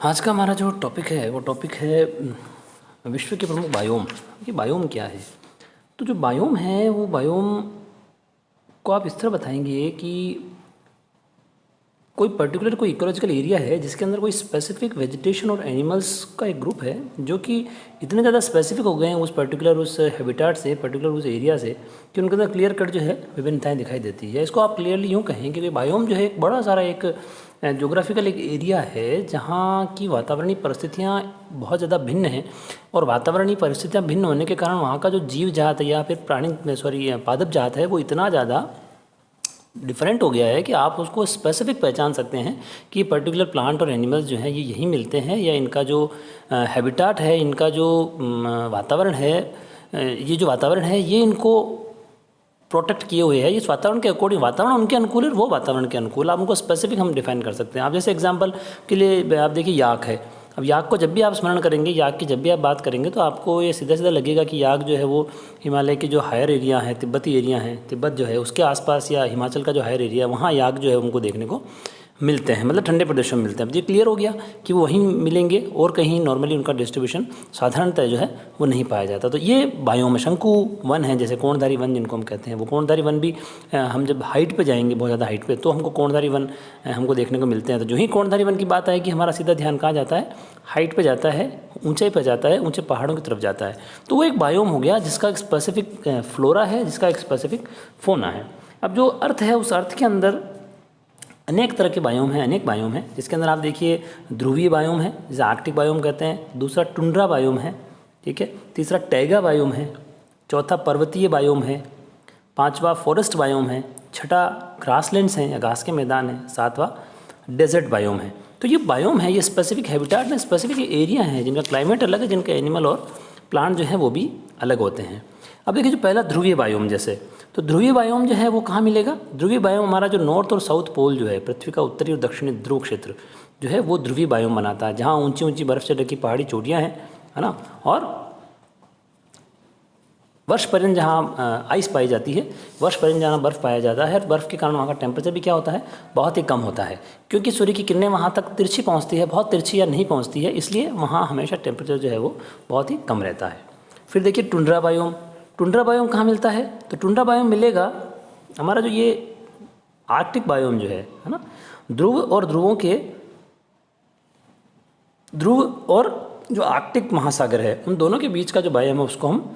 आज का हमारा जो टॉपिक है वो टॉपिक है विश्व के प्रमुख बायोम। ये बायोम क्या है? तो जो बायोम है वो बायोम को आप इस तरह बताएंगे कि कोई पर्टिकुलर कोई इकोलॉजिकल एरिया है जिसके अंदर कोई स्पेसिफिक वेजिटेशन और एनिमल्स का एक ग्रुप है जो कि इतने ज़्यादा स्पेसिफिक हो गए हैं उस पर्टिकुलर उस हैबिटाट से, पर्टिकुलर उस एरिया से, कि उनके अंदर क्लियर कट जो है विभिन्नताएं दिखाई देती है। इसको आप क्लियरली यूँ कहें कि बायोम जो है एक बड़ा सारा एक जोग्राफिकल एक एरिया है जहाँ की वातावरणीय परिस्थितियाँ बहुत ज़्यादा भिन्न हैं, और वातावरणीय परिस्थितियाँ भिन्न होने के कारण वहाँ का जो जीव जात है या फिर पादप जात है वो इतना ज़्यादा डिफरेंट हो गया है कि आप उसको स्पेसिफिक पहचान सकते हैं कि पर्टिकुलर प्लांट और एनिमल्स जो हैं ये यहीं मिलते हैं, या इनका जो हैबिटाट है, इनका जो वातावरण है, ये जो वातावरण है ये इनको प्रोटेक्ट किए हुए है। इस वातावरण के अकॉर्डिंग, वातावरण उनके अनुकूल है, वो वातावरण के अनुकूल आप उनको स्पेसिफिक हम डिफाइन कर सकते हैं। आप जैसे एग्जांपल के लिए आप देखिए याक है। अब याक को जब भी आप स्मरण करेंगे, याक की जब भी आप बात करेंगे, तो आपको ये सीधा सीधा लगेगा कि याक जो है वो हिमालय के जो हायर एरिया हैं, तिब्बती एरिया हैं, तिब्बत जो है उसके आसपास, या हिमाचल का जो हायर एरिया है वहाँ याक जो है उनको देखने को मिलते हैं, मतलब ठंडे प्रदेशों में मिलते हैं। अब ये क्लियर हो गया कि वो वहीं मिलेंगे और कहीं नॉर्मली उनका डिस्ट्रीब्यूशन साधारणतः जो है वो नहीं पाया जाता। तो ये बायोम शंकु वन है, जैसे कोणधारी वन जिनको हम कहते हैं। वो कोणधारी वन भी हम जब हाइट पे जाएंगे, बहुत ज़्यादा हाइट पे, तो हमको कोणधारी वन हमको देखने को मिलते हैं। तो जो ही कोणधारी वन की बात आएगी हमारा सीधा ध्यान कहाँ जाता है? हाइट पर जाता है, ऊंचाई पर जाता है, ऊंचे पहाड़ों की तरफ जाता है। तो वो एक बायोम हो गया जिसका एक स्पेसिफिक फ्लोरा है, जिसका एक स्पेसिफिक फोना है। अब जो अर्थ है उस अर्थ के अंदर अनेक तरह के बायोम हैं, अनेक बायोम हैं, जिसके अंदर आप देखिए ध्रुवीय बायोम है जिसे आर्कटिक बायोम कहते हैं, दूसरा टुंड्रा बायोम है, ठीक है, तीसरा टैगा बायोम है, चौथा पर्वतीय बायोम है, पांचवा फॉरेस्ट बायोम है, छठा ग्रासलैंड्स हैं या घास के मैदान हैं, सातवां डेजर्ट बायोम है। तो ये बायोम है, ये स्पेसिफिक हैबिटाट में स्पेसिफिक एरिया हैं जिनका क्लाइमेट अलग है, जिनके एनिमल और प्लांट जो है वो भी अलग होते हैं। अब देखिए जो पहला ध्रुवीय बायोम, जैसे तो ध्रुवीय बायोम जो है वो कहाँ मिलेगा? ध्रुवीय बायोम हमारा जो नॉर्थ और साउथ पोल जो है, पृथ्वी का उत्तरी और दक्षिणी ध्रुव क्षेत्र जो है वो ध्रुवीय बायोम बनाता है, जहाँ ऊंची ऊंची बर्फ से ढकी पहाड़ी चोटियाँ हैं, है ना, और वर्ष पर्यंत जहाँ आइस पाई जाती है, वर्ष पर्यंत जहाँ बर्फ़ पाया जाता है, बर्फ़ के कारण वहाँ का टेम्परेचर भी क्या होता है? बहुत ही कम होता है, क्योंकि सूर्य की किरणें वहाँ तक तिरछी पहुँचती है, बहुत तिरछी या नहीं पहुँचती है, इसलिए वहाँ हमेशा टेम्परेचर जो है वो बहुत ही कम रहता है। फिर देखिए टुंड्रा बायोम। टुंड्रा बायोम कहाँ मिलता है? तो टुंड्रा बायोम मिलेगा हमारा जो ये आर्कटिक बायोम जो है ना, ध्रुव और जो आर्कटिक महासागर है उन दोनों के बीच का जो बायोम है उसको हम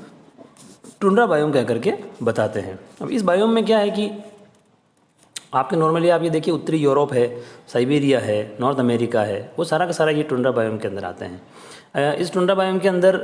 टुंड्रा बायोम कह करके बताते हैं। अब इस बायोम में क्या है कि आपके नॉर्मली आप ये देखिए उत्तरी यूरोप है, साइबेरिया है, नॉर्थ अमेरिका है, वो सारा का सारा ये टुंड्रा बायोम के अंदर आते हैं। इस टुंड्रा बायोम के अंदर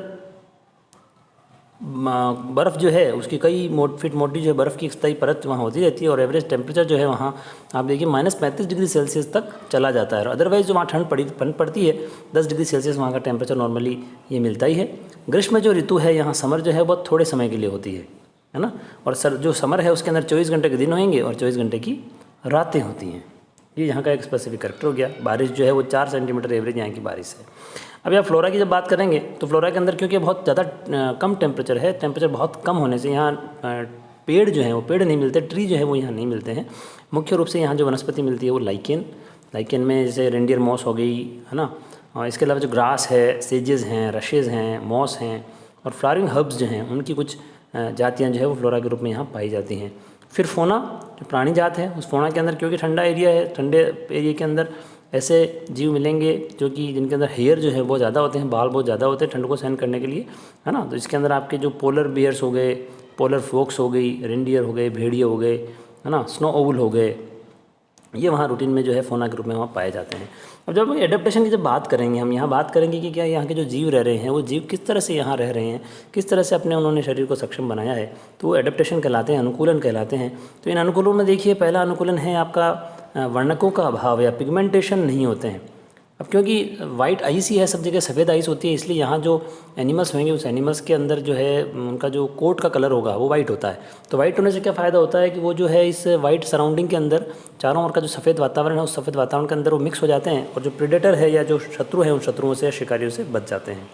बर्फ़ जो है उसकी कई फीट मोटी जो है बर्फ़ की सतही परत वहाँ होती रहती है, और एवरेज टेम्परेचर जो है वहाँ आप देखिए -35 डिग्री सेल्सियस तक चला जाता है। और अदरवाइज़ जो वहाँ ठंड पड़ती है 10 डिग्री सेल्सियस वहाँ का टेम्परेचर नॉर्मली ये मिलता ही है। ग्रीष्म जो ऋतु है यहाँ समर जो है बहुत थोड़े समय के लिए होती है ना, और जो समर है उसके अंदर 24 घंटे के दिन होंगे और 24 घंटे की रातें होती हैं। ये यहाँ का एक स्पेसिफिक करेक्टर हो गया। बारिश जो है वो 4 सेंटीमीटर एवरेज यहाँ की बारिश है। अब आप फ्लोरा की जब बात करेंगे तो फ्लोरा के अंदर क्योंकि बहुत ज़्यादा कम टेम्परेचर है, टेम्परेचर बहुत कम होने से यहाँ पेड़ जो हैं वो पेड़ नहीं मिलते, ट्री जो है वो यहाँ नहीं मिलते हैं। मुख्य रूप से यहाँ जो वनस्पति मिलती है वो लाइकेन में जैसे रेंडियर मॉस हो गई, है ना, और इसके अलावा जो ग्रास है, सेजेस हैं, रशेज़ हैं, मॉस हैं, और फ्लावरिंग हर्ब्स जो हैं उनकी कुछ जातियाँ जो है वो फ्लोरा के रूप में यहाँ पाई जाती हैं। फिर फोना जो प्राणी जात है, उस फोना के अंदर क्योंकि ठंडा एरिया है, ठंडे एरिया के अंदर ऐसे जीव मिलेंगे जो कि जिनके अंदर हेयर जो है बहुत ज़्यादा होते हैं, बाल बहुत ज़्यादा होते हैं ठंड को सहन करने के लिए, है ना। तो इसके अंदर आपके जो पोलर बियर्स हो गए, पोलर फ्लॉक्स हो गई, रेंडियर हो गए, भेड़िए हो गए, है ना, स्नो ओवल हो गए, ये वहाँ रूटीन में जो है फोना के रूप में वहाँ पाए जाते हैं। अब जब एडेप्टेशन की जब बात करेंगे, हम यहाँ बात करेंगे कि क्या यहाँ के जो जीव रह रहे हैं वो जीव किस तरह से यहाँ रह रहे हैं, किस तरह से अपने उन्होंने शरीर को सक्षम बनाया है, तो वो एडेप्टेशन कहलाते हैं, अनुकूलन कहलाते हैं। तो इन अनुकूलों में देखिए पहला अनुकूलन है आपका वर्णकों का अभाव या पिगमेंटेशन नहीं होते हैं। अब क्योंकि वाइट आइस ही है, सब जगह सफ़ेद आइस होती है, इसलिए यहाँ जो एनिमल्स होंगे उस एनिमल्स के अंदर जो है उनका जो कोट का कलर होगा वो वाइट होता है। तो वाइट होने से क्या फ़ायदा होता है कि वो जो है इस वाइट सराउंडिंग के अंदर चारों ओर का जो सफ़ेद वातावरण है उस सफ़ेद वातावरण के अंदर वो मिक्स हो जाते हैं, और जो प्रेडेटर है या जो शत्रु है उन शत्रुओं से, शिकारियों से बच जाते हैं।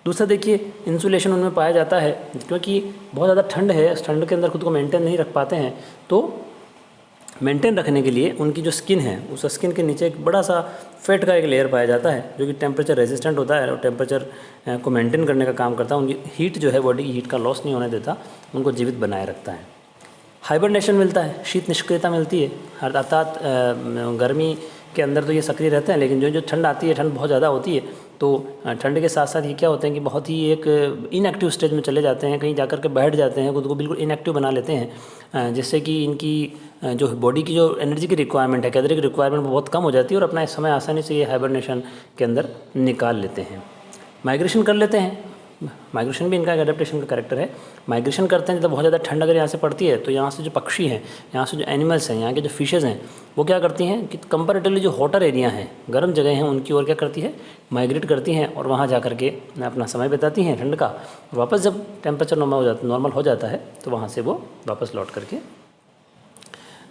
दूसरा देखिए इंसुलेशन उनमें पाया जाता है, क्योंकि बहुत ज़्यादा ठंड है, इस ठंड के अंदर खुद को मेंटेन नहीं रख पाते हैं, तो मेंटेन रखने के लिए उनकी जो स्किन है उस स्किन के नीचे एक बड़ा सा फैट का एक लेयर पाया जाता है जो कि टेम्परेचर रेजिस्टेंट होता है और टेम्परेचर को मेंटेन करने का काम करता है। उनकी हीट जो है, बॉडी की हीट का लॉस नहीं होने देता, उनको जीवित बनाए रखता है। हाइबरनेशन मिलता है, शीत निष्क्रियता मिलती है, अर्थात गर्मी के अंदर तो ये सक्रिय रहते हैं, लेकिन जो जो ठंड आती है, ठंड बहुत ज़्यादा होती है, तो ठंड के साथ साथ ये क्या होते हैं कि बहुत ही एक इनएक्टिव स्टेज में चले जाते हैं, कहीं जाकर के बैठ जाते हैं, खुद को बिल्कुल इनएक्टिव बना लेते हैं, जिससे कि इनकी जो बॉडी की जो एनर्जी की रिक्वायरमेंट है, कैलोरी की रिक्वायरमेंट बहुत कम हो जाती है और अपना समय आसानी से ये हाइबरनेशन के अंदर निकाल लेते हैं। माइग्रेशन कर लेते हैं। माइग्रेशन भी इनका एक एडेप्टेशन का कैरेक्टर है। माइग्रेशन करते हैं जब बहुत ज़्यादा ठंड अगर यहाँ से पड़ती है तो यहाँ से जो पक्षी हैं, यहाँ से जो एनिमल्स हैं, यहाँ के जो फिशेज़ हैं, वो क्या करती हैं कि कंपैरेटिवली जो हॉटर एरिया हैं, गर्म जगह हैं, उनकी ओर क्या करती है, माइग्रेट करती हैं और वहाँ जा कर के अपना समय बिताती हैं ठंड का। वापस जब टेम्परेचर नॉर्मल हो जाता है तो वहाँ से वो वापस लौट करके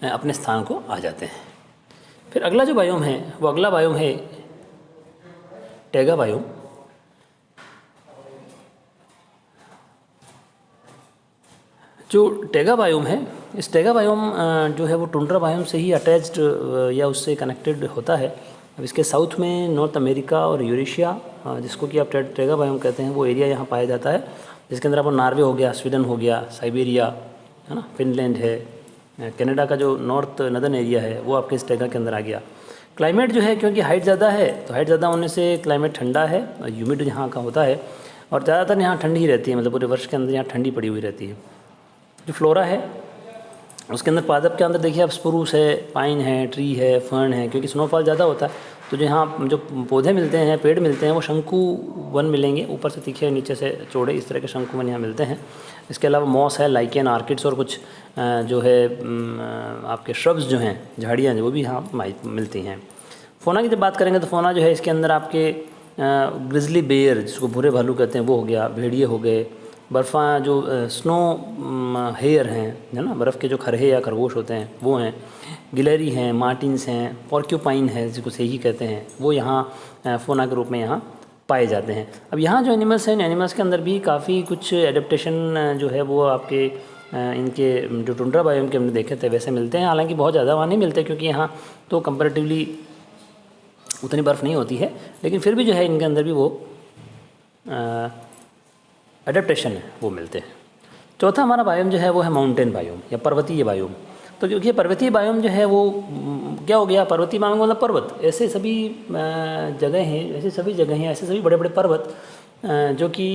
अपने स्थान को आ जाते हैं। फिर अगला जो बायोम है वो अगला बायोम है टैगा बायोम। जो टैगा बायोम है, इस टैगा बायोम जो है वो टुंड्रा बायोम से ही अटैच्ड या उससे कनेक्टेड होता है। अब इसके साउथ में नॉर्थ अमेरिका और यूरेशिया, जिसको कि आप टैगा बायोम कहते हैं, वो एरिया यहाँ पाया जाता है, जिसके अंदर अपन नॉर्वे हो गया, स्वीडन हो गया, साइबेरिया है ना, फिनलैंड है, कनाडा का जो नॉर्थ नदर्न एरिया है वो आपके इस टैगा के अंदर आ गया। क्लाइमेट जो है, क्योंकि हाइट ज़्यादा है तो हाइट ज़्यादा होने से क्लाइमेट ठंडा है और ह्यूमिड यहाँ का होता है और ज़्यादातर यहाँ ठंडी ही रहती है, मतलब पूरे वर्ष के अंदर यहाँ ठंडी पड़ी हुई रहती है। जो फ्लोरा है उसके अंदर पादप के अंदर देखिए आप स्प्रूस है, पाइन है, ट्री है, फर्न है, क्योंकि स्नोफॉल ज़्यादा होता है तो जो यहाँ जो पौधे मिलते हैं, पेड़ मिलते हैं, वो शंकु वन मिलेंगे, ऊपर से तीखे नीचे से चौड़े, इस तरह के शंकु वन यहाँ मिलते हैं। इसके अलावा मॉस है, लाइकेन, आर्किड्स और कुछ जो है आपके श्रब्स जो हैं, झाड़ियाँ वो भी यहाँ मिलती हैं। फोना की जब बात करेंगे तो फोना जो है इसके अंदर आपके ग्रिजली बेयर, जिसको भूरे भालू कहते हैं, वो हो गया, भेड़िए हो गए, बर्फ़ा जो स्नो हेयर हैं, है ना, बर्फ़ के जो खरहे या खरगोश होते हैं वो हैं, गिलहरी हैं, मार्टिन्स हैं, पॉर्क्यूपाइन है जिसको सेही कहते हैं, वो यहाँ फोना के रूप में यहाँ पाए जाते हैं। अब यहाँ जो एनिमल्स हैं, एनिमल्स के अंदर भी काफ़ी कुछ एडेप्टेशन जो है वो आपके इनके जो टुंड्रा बायोम के हमने देखे थे वैसे मिलते हैं, हालांकि बहुत ज़्यादा वहाँ नहीं मिलते क्योंकि यहाँ तो कंपैरेटिवली उतनी बर्फ़ नहीं होती है, लेकिन फिर भी जो है इनके अंदर भी वो एडेप्टेशन है वो मिलते हैं। चौथा हमारा बायोम जो है वो है माउंटेन बायोम या पर्वतीय बायोम। तो क्योंकि पर्वतीय बायोम जो है वो क्या हो गया, पर्वतीय बायोम मतलब पर्वत, ऐसे सभी जगह हैं, ऐसे सभी जगह हैं, ऐसे सभी बड़े बड़े पर्वत जो कि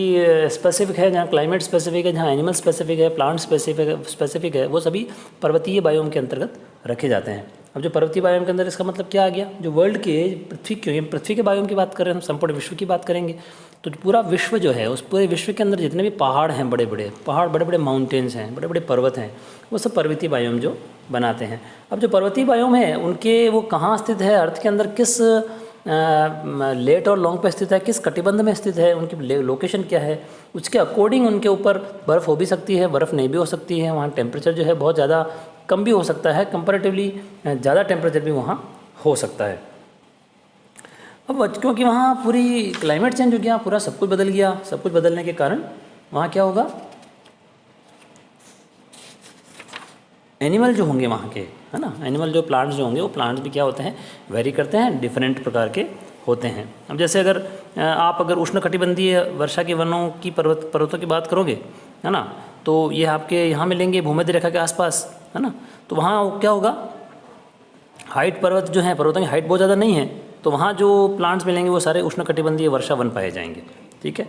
स्पेसिफिक है, जहाँ क्लाइमेट स्पेसिफिक है, जहाँ एनिमल स्पेसिफिक है, प्लांट स्पेसिफिक है, वो सभी पर्वतीय बायोम के अंतर्गत रखे जाते हैं। अब जो पर्वतीय बायोम के अंदर इसका मतलब क्या आ गया, जो वर्ल्ड के पृथ्वी के बायोम की बात करें, हम संपूर्ण विश्व की बात करेंगे तो पूरा विश्व जो है, उस पूरे विश्व के अंदर जितने भी पहाड़ हैं, बड़े बड़े पहाड़, बड़े बड़े माउंटेन्स हैं, बड़े बड़े पर्वत हैं, वो सब पर्वतीय बायोम जो बनाते हैं। अब जो पर्वतीय बायोम है उनके वो कहाँ स्थित है, अर्थ के अंदर किस लेट और लॉन्ग पे स्थित है, किस कटिबंध में स्थित है, उनकी लोकेशन क्या है, उसके अकॉर्डिंग उनके ऊपर बर्फ़ हो भी सकती है, बर्फ़ नहीं भी हो सकती है, वहाँ टेम्परेचर जो है बहुत ज़्यादा कम भी हो सकता है, कंपैरेटिवली ज़्यादा टेम्परेचर भी वहाँ हो सकता है। अब क्योंकि वहाँ पूरी क्लाइमेट चेंज हो गया, पूरा सब कुछ बदल गया, सब कुछ बदलने के कारण वहाँ क्या होगा, एनिमल जो होंगे वहाँ के, है ना, एनिमल जो प्लांट्स जो होंगे वो प्लांट्स भी क्या होते हैं, वेरी करते हैं, डिफरेंट प्रकार के होते हैं। अब जैसे अगर आप अगर उष्णकटिबंधीय वर्षा के वनों की पर्वतों की बात करोगे, है ना, तो ये आपके यहाँ मिलेंगे भूमध्य रेखा के आसपास, है ना, तो वहाँ क्या होगा, हाइट पर्वत जो हैं, पर्वतों की हाइट बहुत ज़्यादा नहीं है, तो वहाँ जो प्लांट्स मिलेंगे वो सारे उष्णकटिबंधीय वर्षा वन पाए जाएंगे। ठीक है,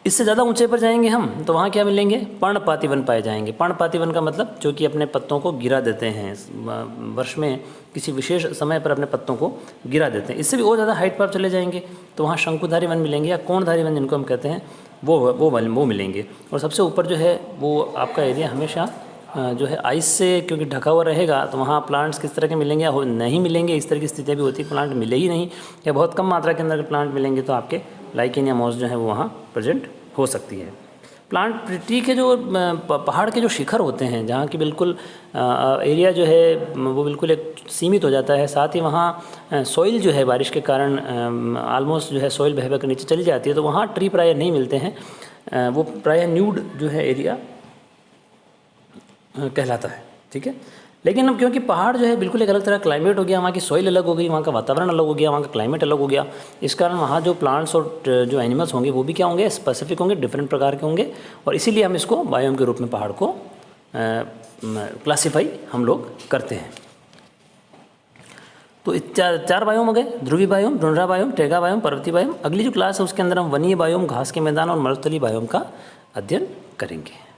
इससे ज़्यादा ऊंचे पर जाएंगे हम तो वहाँ क्या मिलेंगे, पर्णपाती वन पाए जाएंगे। पर्णपाती वन का मतलब जो कि अपने पत्तों को गिरा देते हैं, वर्ष में किसी विशेष समय पर अपने पत्तों को गिरा देते हैं। इससे भी और ज़्यादा हाइट पर चले जाएंगे तो वहाँ शंकुधारी वन मिलेंगे या कोणधारी वन जिनको हम कहते हैं वो मिलेंगे। और सबसे ऊपर जो है वो आपका एरिया हमेशा जो है आइस से क्योंकि ढका हुआ रहेगा तो वहाँ प्लांट्स किस तरह के मिलेंगे या नहीं मिलेंगे, इस तरह की स्थितियाँ भी होती है, प्लांट मिले ही नहीं या बहुत कम मात्रा के अंदर प्लांट मिलेंगे तो आपके लाइकेन या मॉस जो है वो वहाँ प्रेजेंट हो सकती है। प्लांट ट्री के जो पहाड़ के जो शिखर होते हैं, जहाँ की बिल्कुल एरिया जो है वो बिल्कुल एक सीमित हो जाता है, साथ ही वहाँ सॉइल जो है बारिश के कारण आलमोस्ट जो है सॉइल बह कर नीचे चली जाती है, तो वहाँ ट्री प्रायः नहीं मिलते हैं, वो प्रायः न्यूड जो है एरिया कहलाता है। ठीक है, लेकिन अब क्योंकि पहाड़ जो है बिल्कुल एक अलग तरह का क्लाइमेट हो गया, वहाँ की सॉइल अलग हो गई, वहाँ का वातावरण अलग हो गया, वहाँ का क्लाइमेट अलग हो गया, इस कारण वहाँ जो प्लांट्स और जो एनिमल्स होंगे वो भी क्या होंगे, स्पेसिफिक होंगे, डिफरेंट प्रकार के होंगे, और इसीलिए हम इसको बायोम के रूप में पहाड़ को क्लासीफाई हम लोग करते हैं। तो चार बायोम हो गए, ध्रुवी biome, tundra biome, taiga biome, पर्वतीय बायोम। अगली जो क्लास है उसके अंदर हम वनीय बायोम, घास के मैदान और मरुस्थलीय बायोम का अध्ययन करेंगे।